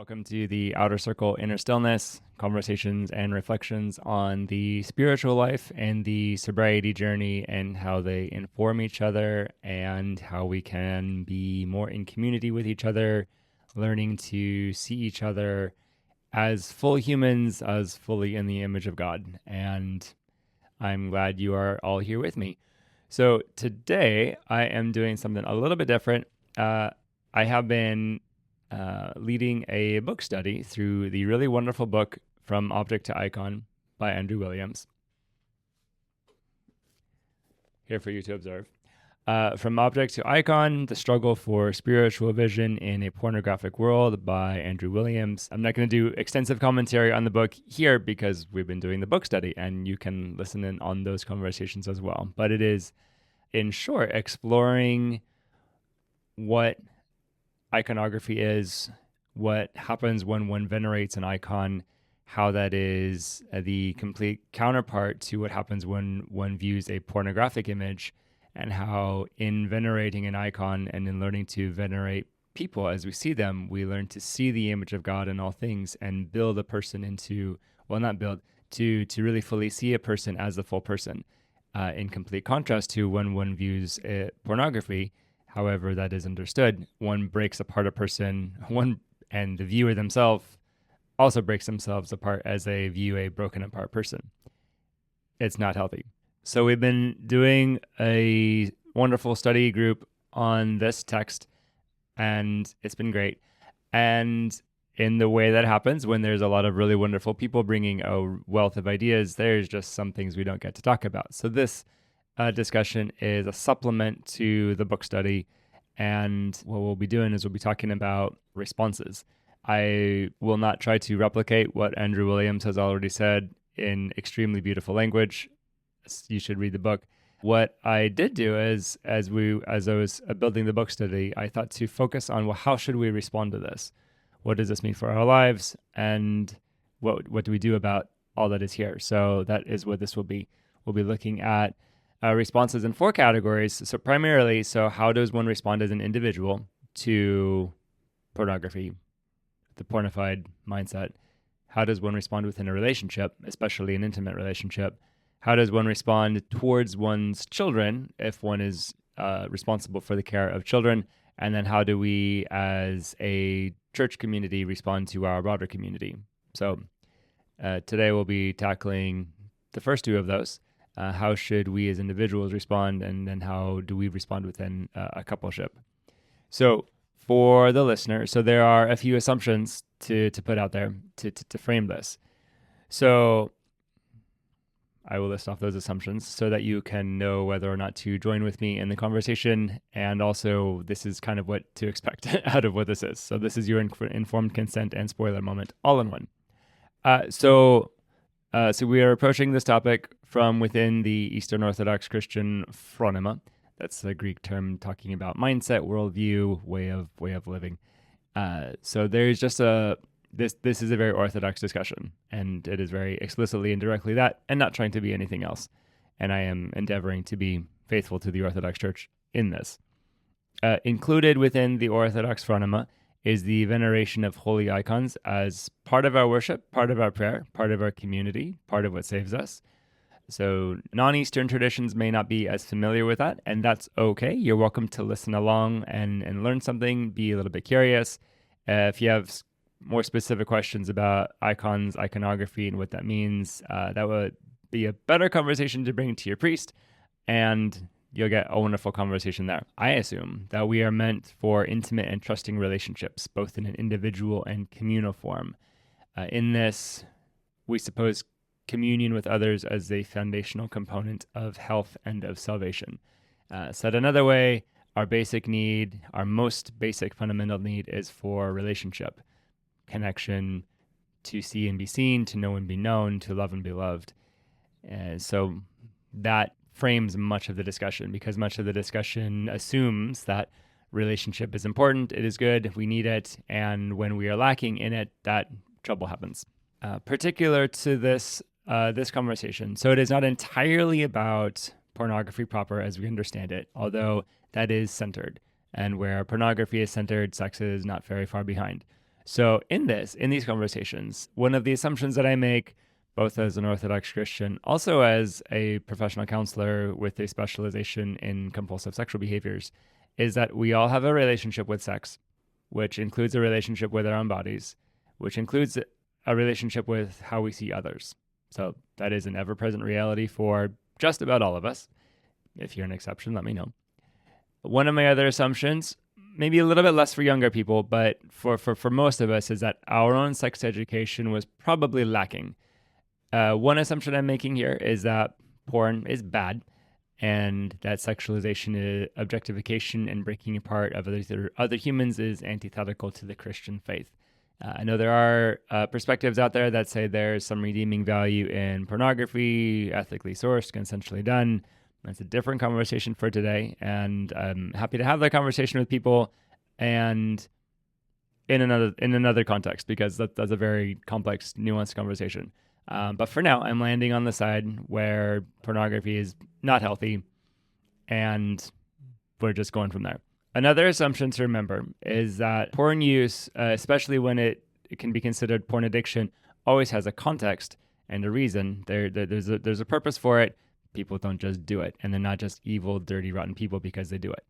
Welcome to the Outer Circle Inner Stillness, conversations and reflections on the spiritual life and the sobriety journey and how they inform each other and how we can be more in community with each other, learning to see each other as full humans, as fully in the image of God. And I'm glad you are all here with me. So today I am doing something a little bit different. I have been leading a book study through the really wonderful book From Object to Icon by Andrew Williams. Here for you to observe. From Object to Icon, The Struggle for Spiritual Vision in a Pornographic World by Andrew Williams. I'm not going to do extensive commentary on the book here because we've been doing the book study and you can listen in on those conversations as well. But it is, in short, exploring what iconography is, what happens when one venerates an icon, how that is the complete counterpart to what happens when one views a pornographic image, and how in venerating an icon and in learning to venerate people as we see them, we learn to see the image of God in all things and build a person into, well, not build, to really fully see a person as a full person, in complete contrast to when one views pornography. However that is understood, one breaks apart a person, and the viewer themselves also breaks themselves apart as they view a broken apart person. It's not healthy. So we've been doing a wonderful study group on this text, and it's been great. And in the way that happens, when there's a lot of really wonderful people bringing a wealth of ideas, there's just some things we don't get to talk about. So this discussion is a supplement to the book study, and what we'll be doing is we'll be talking about responses. I will not try to replicate what Andrew Williams has already said in extremely beautiful language. You should read the book. What I did do is, as I was building the book study, I thought to focus on, well, how should we respond to this? What does this mean for our lives? And what do we do about all that is here? So that is what this will be. We'll be looking at responses in four categories. So primarily, how does one respond as an individual to pornography, the pornified mindset? How does one respond within a relationship, especially an intimate relationship? How does one respond towards one's children if one is responsible for the care of children? And then how do we as a church community respond to our broader community? So today we'll be tackling the first two of those. How should we as individuals respond, and then how do we respond within a coupleship? So for the listener, so there are a few assumptions to put out there to frame this. So I will list off those assumptions so that you can know whether or not to join with me in the conversation, and also this is kind of what to expect out of what this is. So this is your informed consent and spoiler moment all in one. So we are approaching this topic from within the Eastern Orthodox Christian phronema. That's a Greek term talking about mindset, worldview, way of living. So there's just this is a very Orthodox discussion, and it is very explicitly and directly that, and not trying to be anything else. And I am endeavoring to be faithful to the Orthodox Church in this. Included within the Orthodox phronema is the veneration of holy icons as part of our worship, part of our prayer, part of our community, part of what saves us. So non-Eastern traditions may not be as familiar with that, and that's okay. You're welcome to listen along and learn something, be a little bit curious. If you have more specific questions about icons, iconography, and what that means, that would be a better conversation to bring to your priest, and you'll get a wonderful conversation there. I assume that we are meant for intimate and trusting relationships, both in an individual and communal form. In this, we suppose communion with others as a foundational component of health and of salvation. Said another way, our basic need, our most basic fundamental need is for relationship, connection, to see and be seen, to know and be known, to love and be loved. And so that frames much of the discussion, because much of the discussion assumes that relationship is important, it is good, we need it, and when we are lacking in it, that trouble happens. Particular to this conversation, so it is not entirely about pornography proper as we understand it, although that is centered, and where pornography is centered, sex is not very far behind. So in these conversations, one of the assumptions that I make, both as an Orthodox Christian, also as a professional counselor with a specialization in compulsive sexual behaviors, is that we all have a relationship with sex, which includes a relationship with our own bodies, which includes a relationship with how we see others. So that is an ever-present reality for just about all of us. If you're an exception, let me know. One of my other assumptions, maybe a little bit less for younger people, but for most of us, is that our own sex education was probably lacking. One assumption I'm making here is that porn is bad, and that sexualization, objectification, and breaking apart of other humans is antithetical to the Christian faith. I know there are perspectives out there that say there's some redeeming value in pornography, ethically sourced, consensually done. That's a different conversation for today, and I'm happy to have that conversation with people, and in another context, because that's a very complex, nuanced conversation. But for now, I'm landing on the side where pornography is not healthy, and we're just going from there. Another assumption to remember is that porn use, especially when it can be considered porn addiction, always has a context and a reason. There's a purpose for it. People don't just do it, and they're not just evil, dirty, rotten people because they do it.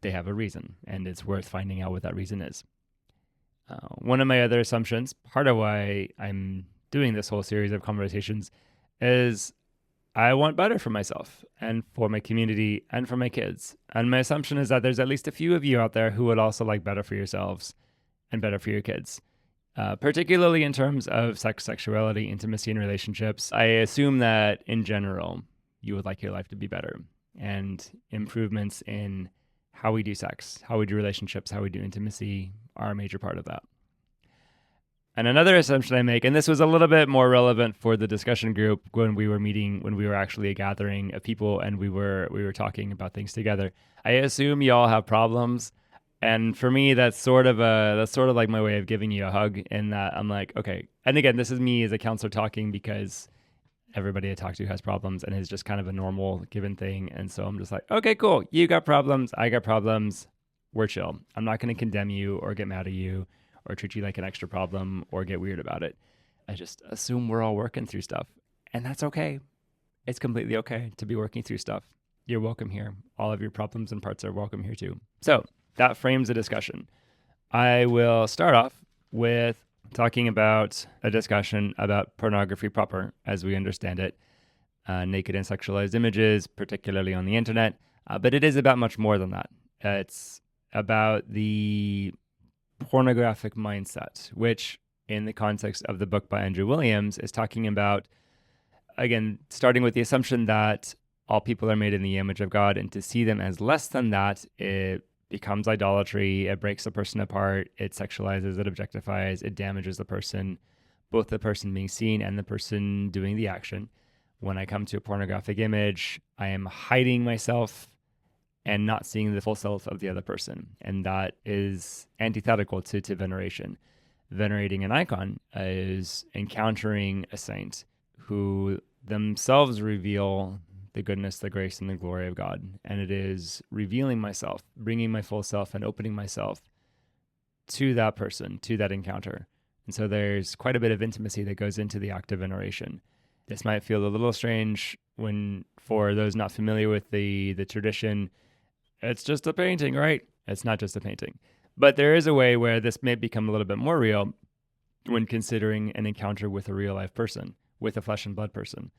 They have a reason, and it's worth finding out what that reason is. One of my other assumptions, part of why I'm doing this whole series of conversations, is I want better for myself and for my community and for my kids. And my assumption is that there's at least a few of you out there who would also like better for yourselves and better for your kids. Particularly in terms of sex, sexuality, intimacy, and relationships. I assume that in general, you would like your life to be better, and improvements in how we do sex, how we do relationships, how we do intimacy are a major part of that. And another assumption I make, and this was a little bit more relevant for the discussion group when we were actually a gathering of people and we were talking about things together. I assume you all have problems. And for me, that's sort of like my way of giving you a hug, in that I'm like, okay. And again, this is me as a counselor talking, because everybody I talk to has problems, and it's just kind of a normal given thing. And so I'm just like, okay, cool. You got problems. I got problems. We're chill. I'm not going to condemn you or get mad at you or treat you like an extra problem or get weird about it. I just assume we're all working through stuff, and that's okay. It's completely okay to be working through stuff. You're welcome here. All of your problems and parts are welcome here too. So that frames the discussion. I will start off with talking about a discussion about pornography proper as we understand it, naked and sexualized images, particularly on the internet. But it is about much more than that. It's about the pornographic mindset, which in the context of the book by Andrew Williams is talking about, again, starting with the assumption that all people are made in the image of God, and to see them as less than that, it becomes idolatry. It breaks the person apart. It sexualizes, it objectifies, it damages the person, both the person being seen and the person doing the action. When I come to a pornographic image, I am hiding myself and not seeing the full self of the other person. And that is antithetical to veneration. Venerating an icon is encountering a saint who themselves reveal the goodness, the grace, and the glory of God. And it is revealing myself, bringing my full self, and opening myself to that person, to that encounter. And so there's quite a bit of intimacy that goes into the act of veneration. This might feel a little strange for those not familiar with the tradition. It's just a painting, right? It's not just a painting. But there is a way where this may become a little bit more real when considering an encounter with a real life person, with a flesh and blood person.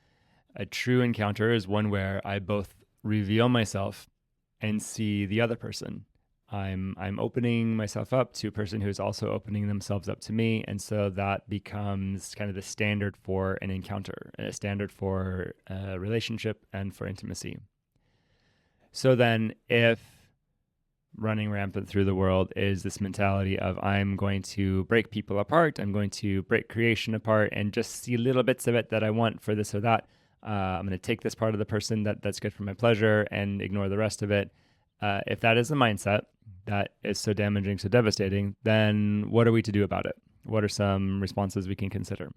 A true encounter is one where I both reveal myself and see the other person. I'm opening myself up to a person who is also opening themselves up to me, and so that becomes kind of the standard for an encounter, a standard for a relationship and for intimacy. So then, if running rampant through the world is this mentality of I'm going to break people apart, I'm going to break creation apart and just see little bits of it that I want for this or that, I'm going to take this part of the person that's good for my pleasure and ignore the rest of it. If that is the mindset that is so damaging, so devastating, then what are we to do about it? What are some responses we can consider?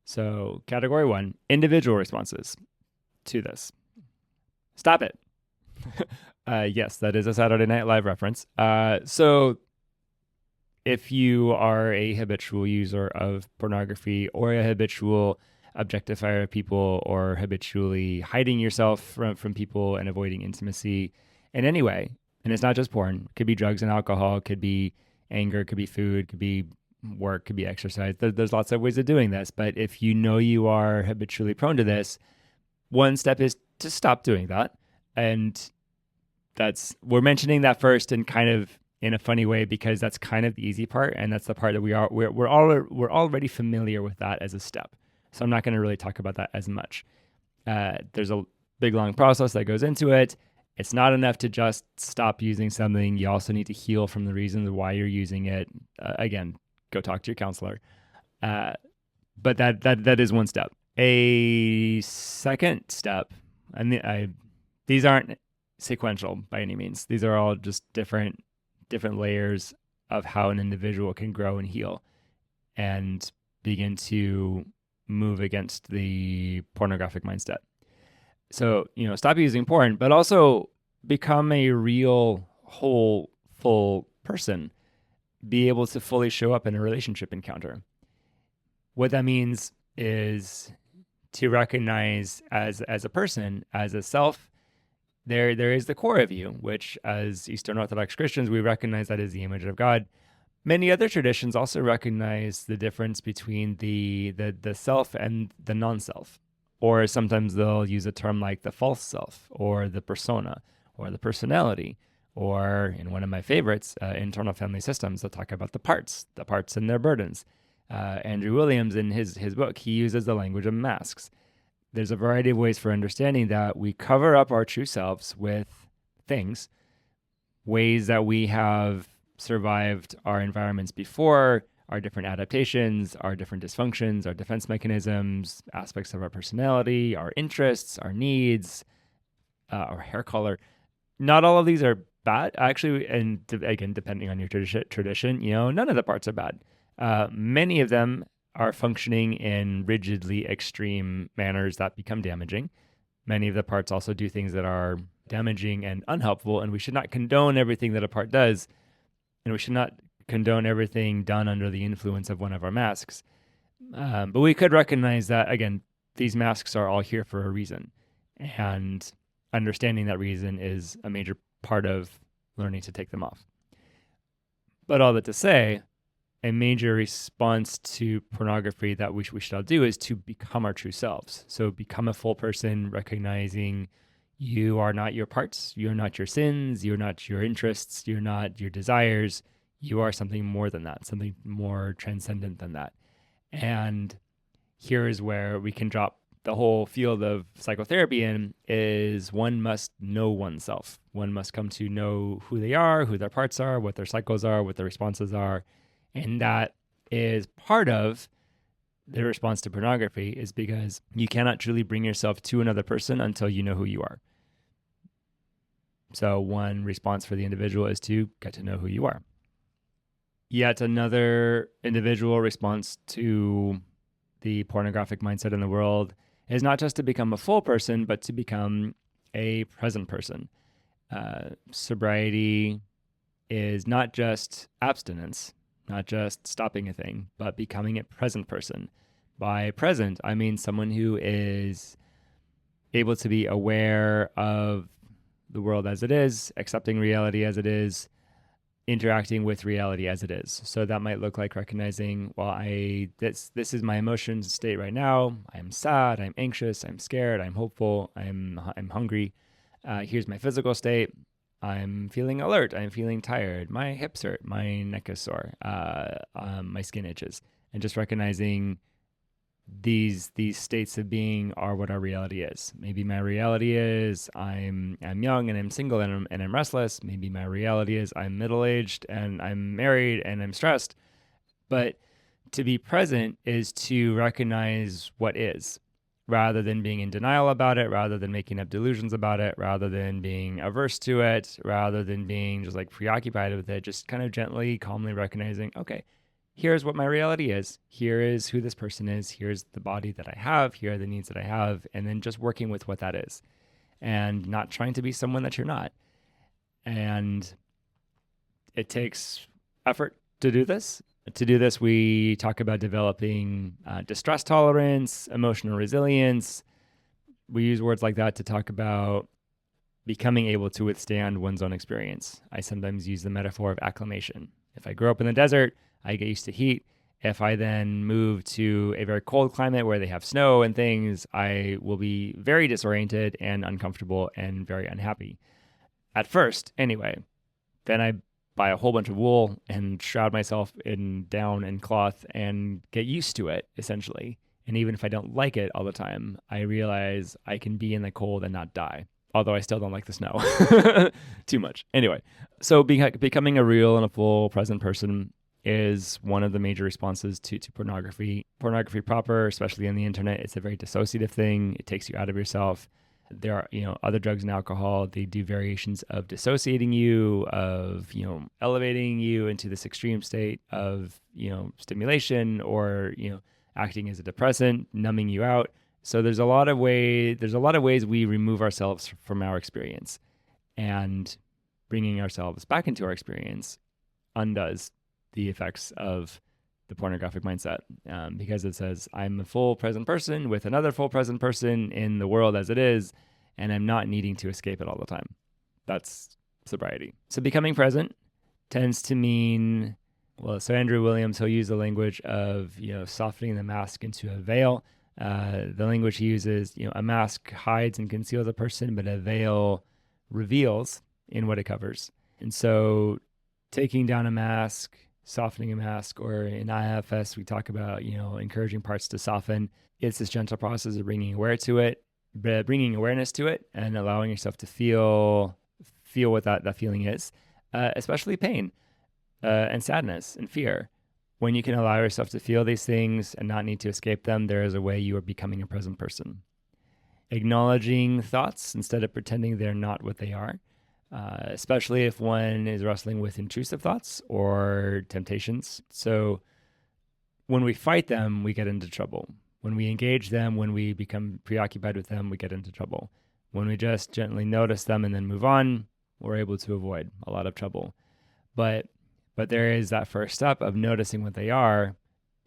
So category 1, individual responses to this. Stop it. Yes, that is a Saturday Night Live reference. So if you are a habitual user of pornography or a habitual objectifier of people or habitually hiding yourself from people and avoiding intimacy in any way, and it's not just porn, it could be drugs and alcohol, it could be anger, it could be food, it could be work, could be exercise. There's lots of ways of doing this. But if you know you are habitually prone to this, one step is to stop doing that. And we're mentioning that first and kind of in a funny way because that's kind of the easy part, and that's the part that we're already familiar with that as a step. So I'm not going to really talk about that as much. There's a big long process that goes into it. It's not enough to just stop using something. You also need to heal from the reasons why you're using it. Again, go talk to your counselor. But that is one step. A second step, and these aren't sequential by any means. These are all just different layers of how an individual can grow and heal and begin to move against the pornographic mindset. So, stop using porn, but also become a real, whole, full person. Be able to fully show up in a relationship encounter. What that means is to recognize as a person, as a self, there is the core of you, which as Eastern Orthodox Christians, we recognize that is the image of God. Many other traditions also recognize the difference between the self and the non-self. Or sometimes they'll use a term like the false self, or the persona, or the personality, or in one of my favorites, internal family systems, they'll talk about the parts and their burdens. Andrew Williams, in his book, he uses the language of masks. There's a variety of ways for understanding that we cover up our true selves with things, ways that we have survived our environments before, our different adaptations, our different dysfunctions, our defense mechanisms, aspects of our personality, our interests, our needs, our hair color. Not all of these are bad, actually, and again, depending on your tradition, none of the parts are bad. Many of them are functioning in rigidly extreme manners that become damaging. Many of the parts also do things that are damaging and unhelpful, and we should not condone everything that a part does, and we should not condone everything done under the influence of one of our masks. But we could recognize that, again, these masks are all here for a reason. And understanding that reason is a major part of learning to take them off. But all that to say, a major response to pornography that we should all do is to become our true selves. So become a full person, recognizing you are not your parts, you're not your sins, you're not your interests, you're not your desires. You are something more than that, something more transcendent than that. And here is where we can drop the whole field of psychotherapy in, is one must know oneself. One must come to know who they are, who their parts are, what their cycles are, what their responses are. And that is part of the response to pornography, is because you cannot truly bring yourself to another person until you know who you are. So one response for the individual is to get to know who you are. Yet another individual response to the pornographic mindset in the world is not just to become a full person, but to become a present person. Sobriety is not just abstinence, not just stopping a thing, but becoming a present person. By present, I mean someone who is able to be aware of the world as it is, accepting reality as it is, interacting with reality as it is. So that might look like recognizing, well, this is my emotion state right now. I'm sad, I'm anxious, I'm scared, I'm hopeful, I'm hungry. Here's my physical state. I'm feeling alert, I'm feeling tired, my hips hurt, my neck is sore, my skin itches. And just recognizing these states of being are what our reality is. Maybe my reality is I'm young and I'm single and I'm restless. Maybe my reality is I'm middle-aged and I'm married and I'm stressed. But to be present is to recognize what is, rather than being in denial about it, rather than making up delusions about it, rather than being averse to it, rather than being just like preoccupied with it. Just kind of gently, calmly recognizing, okay, here's what my reality is. Here is who this person is. Here's the body that I have. Here are the needs that I have. And then just working with what that is and not trying to be someone that you're not. And it takes effort to do this. To do this, we talk about developing distress tolerance, emotional resilience. We use words like that to talk about becoming able to withstand one's own experience. I sometimes use the metaphor of acclimation. If I grow up in the desert, I get used to heat. If I then move to a very cold climate where they have snow and things, I will be very disoriented and uncomfortable and very unhappy. At first, anyway. Then I buy a whole bunch of wool and shroud myself in down and cloth and get used to it, essentially. And even if I don't like it all the time, I realize I can be in the cold and not die. Although I still don't like the snow too much. Anyway, so becoming a real and a full present person is one of the major responses to pornography. Pornography proper, especially on the internet, it's a very dissociative thing. It takes you out of yourself. There are, other drugs and alcohol, they do variations of dissociating you, of, elevating you into this extreme state of, stimulation or, acting as a depressant, numbing you out. So there's a lot of ways we remove ourselves from our experience, and bringing ourselves back into our experience undoes the effects of the pornographic mindset, because it says I'm a full present person with another full present person in the world as it is, and I'm not needing to escape it all the time. That's sobriety. So becoming present tends to mean, so Andrew Williams, he'll use the language of, softening the mask into a veil. The language he uses, a mask hides and conceals a person, but a veil reveals in what it covers. And so taking down a mask, softening a mask, or in IFS, we talk about, encouraging parts to soften. It's this gentle process of bringing awareness to it and allowing yourself to feel what that feeling is, especially pain and sadness and fear. When you can allow yourself to feel these things and not need to escape them, there is a way you are becoming a present person. Acknowledging thoughts instead of pretending they're not what they are, especially if one is wrestling with intrusive thoughts or temptations. So when we fight them, we get into trouble. When we engage them, when we become preoccupied with them, we get into trouble. When we just gently notice them and then move on, we're able to avoid a lot of trouble. But there is that first step of noticing what they are,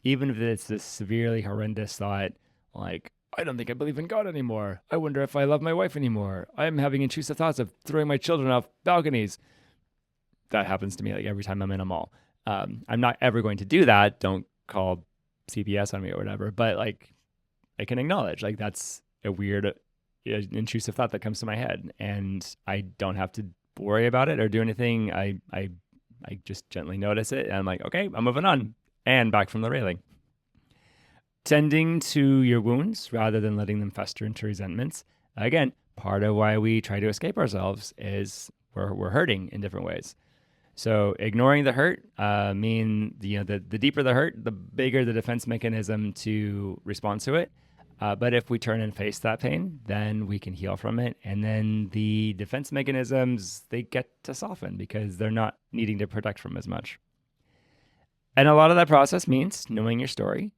even if it's this severely horrendous thought, like, I don't think I believe in God anymore. I wonder if I love my wife anymore. I'm having intrusive thoughts of throwing my children off balconies. That happens to me like every time I'm in a mall. I'm not ever going to do that. Don't call CPS on me or whatever. But like, I can acknowledge like that's a weird, intrusive thought that comes to my head, and I don't have to worry about it or do anything. I just gently notice it, and I'm like, okay, I'm moving on, and back from the railing. Tending to your wounds rather than letting them fester into resentments. Again, part of why we try to escape ourselves is we're hurting in different ways. So ignoring the hurt the deeper the hurt, the bigger the defense mechanism to respond to it. But if we turn and face that pain, then we can heal from it. And then the defense mechanisms, they get to soften because they're not needing to protect from as much. And a lot of that process means knowing your story.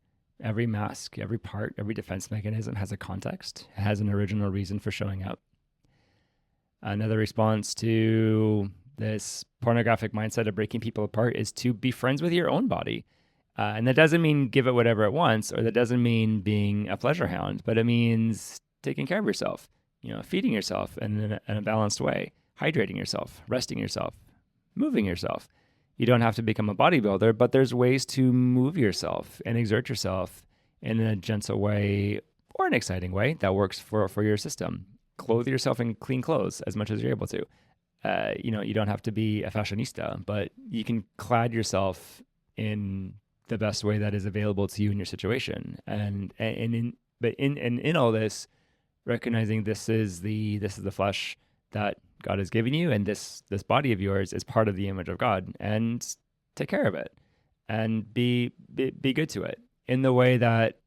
Every mask, every part, every defense mechanism has a context, has an original reason for showing up. Another response to this pornographic mindset of breaking people apart is to be friends with your own body. And that doesn't mean give it whatever it wants, or that doesn't mean being a pleasure hound, but it means taking care of yourself, feeding yourself in a balanced way, hydrating yourself, resting yourself, moving yourself. You don't have to become a bodybuilder, but there's ways to move yourself and exert yourself in a gentle way or an exciting way that works for your system. Clothe yourself in clean clothes as much as you're able to. You don't have to be a fashionista, but you can clad yourself in the best way that is available to you in your situation. And in all this, recognizing this is the flesh that God has given you, and this body of yours is part of the image of God, and take care of it and be good to it in the way that,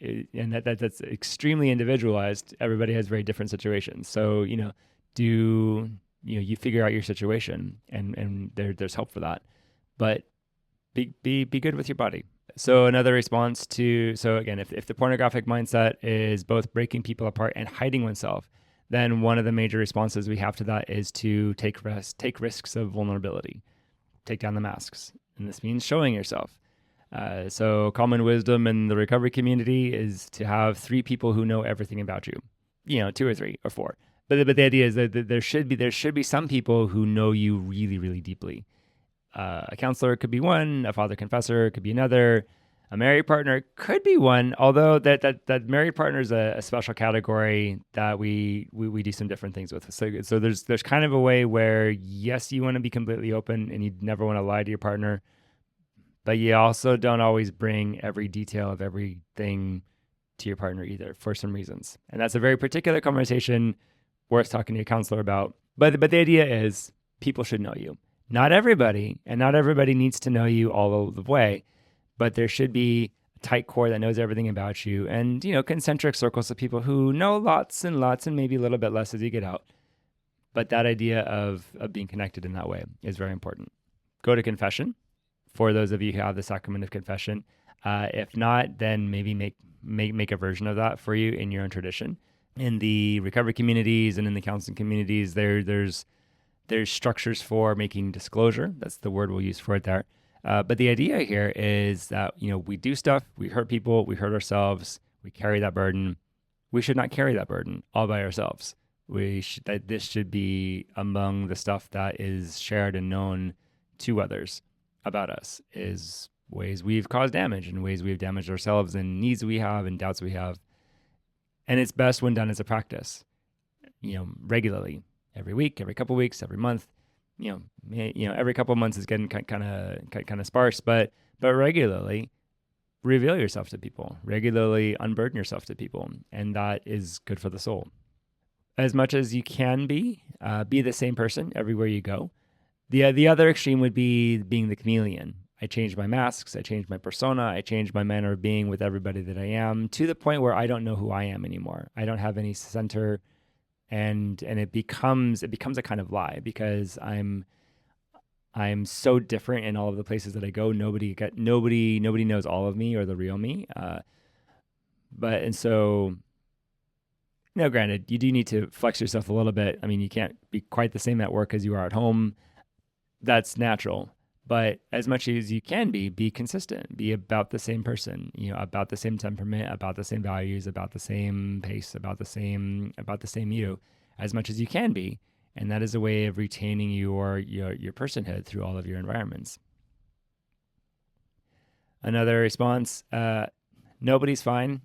and that's extremely individualized. Everybody has very different situations. So, you figure out your situation, and there's help for that, but be good with your body. So another response again, if the pornographic mindset is both breaking people apart and hiding oneself, then one of the major responses we have to that is to take risks of vulnerability, take down the masks, And this means showing yourself. So common wisdom in the recovery community is to have 3 people who know everything about you, 2 or 3 or 4. But the idea is that there should be some people who know you really, really deeply. A counselor could be one, a father confessor could be another, a married partner could be one, although that married partner is a special category that we do some different things with. So there's kind of a way where, yes, you want to be completely open and you never want to lie to your partner, but you also don't always bring every detail of everything to your partner either for some reasons. And that's a very particular conversation worth talking to your counselor about. But the idea is people should know you. Not everybody, and not everybody needs to know you all the way, but there should be a tight core that knows everything about you, and concentric circles of people who know lots and lots and maybe a little bit less as you get out. But that idea of being connected in that way is very important. Go to confession for those of you who have the sacrament of confession. If not, then maybe make a version of that for you in your own tradition. In the recovery communities and in the counseling communities, there's structures for making disclosure. That's the word we'll use for it there. But the idea here is that, we do stuff, we hurt people, we hurt ourselves, we carry that burden. We should not carry that burden all by ourselves. This should be among the stuff that is shared and known to others about us, is ways we've caused damage and ways we've damaged ourselves and needs we have and doubts we have. And it's best when done as a practice, regularly, every week, every couple of weeks, every month. Every couple of months is getting kind of sparse, but regularly reveal yourself to people, regularly unburden yourself to people, and that is good for the soul. As much as you can be the same person everywhere you go. The other extreme would be being the chameleon. I change my masks, I change my persona, I change my manner of being with everybody that I am, to the point where I don't know who I am anymore. I don't have any center. And it becomes a kind of lie, because I'm so different in all of the places that I go. Nobody knows all of me or the real me. Granted, you do need to flex yourself a little bit. I mean, you can't be quite the same at work as you are at home. That's natural. But as much as you can be consistent, be about the same person, about the same temperament, about the same values, about the same pace, about the same you, as much as you can be. And that is a way of retaining your personhood through all of your environments. Another response, nobody's fine.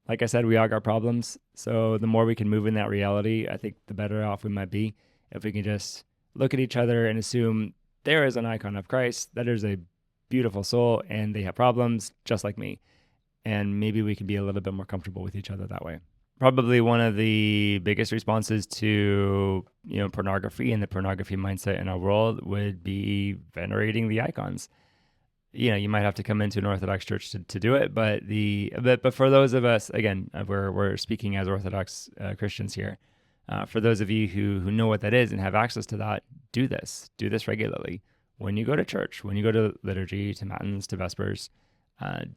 Like I said, we all got problems. So the more we can move in that reality, I think the better off we might be. If we can just look at each other and assume there is an icon of Christ, that is a beautiful soul, and they have problems just like me. And maybe we can be a little bit more comfortable with each other that way. Probably one of the biggest responses to pornography and the pornography mindset in our world would be venerating the icons. You might have to come into an Orthodox church to do it, but for those of us, again, we're speaking as Orthodox Christians here. For those of you who know what that is and have access to that, do this regularly. When you go to church, when you go to liturgy, to matins, to vespers,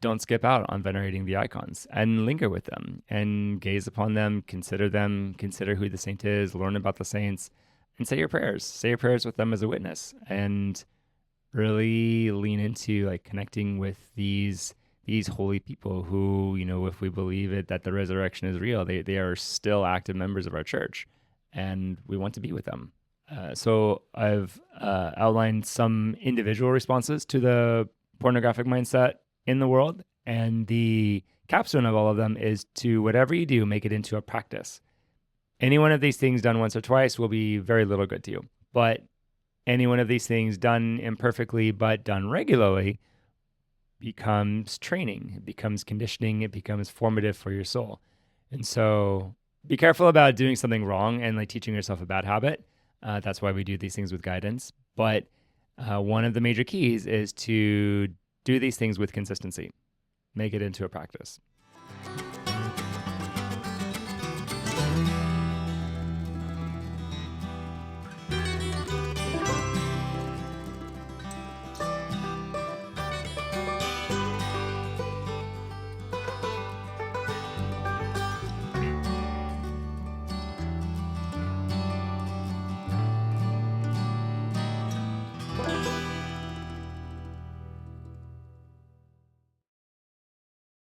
don't skip out on venerating the icons, and linger with them and gaze upon them, consider who the saint is, learn about the saints, and say your prayers with them as a witness, and really lean into connecting with these holy people who, if we believe it, that the resurrection is real, they are still active members of our church, and we want to be with them. So I've outlined some individual responses to the pornographic mindset in the world, and the capstone of all of them is to, whatever you do, make it into a practice. Any one of these things done once or twice will be very little good to you, but any one of these things done imperfectly but done regularly becomes training, it becomes conditioning, it becomes formative for your soul. And so be careful about doing something wrong and teaching yourself a bad habit. That's why we do these things with guidance. But one of the major keys is to do these things with consistency. Make it into a practice.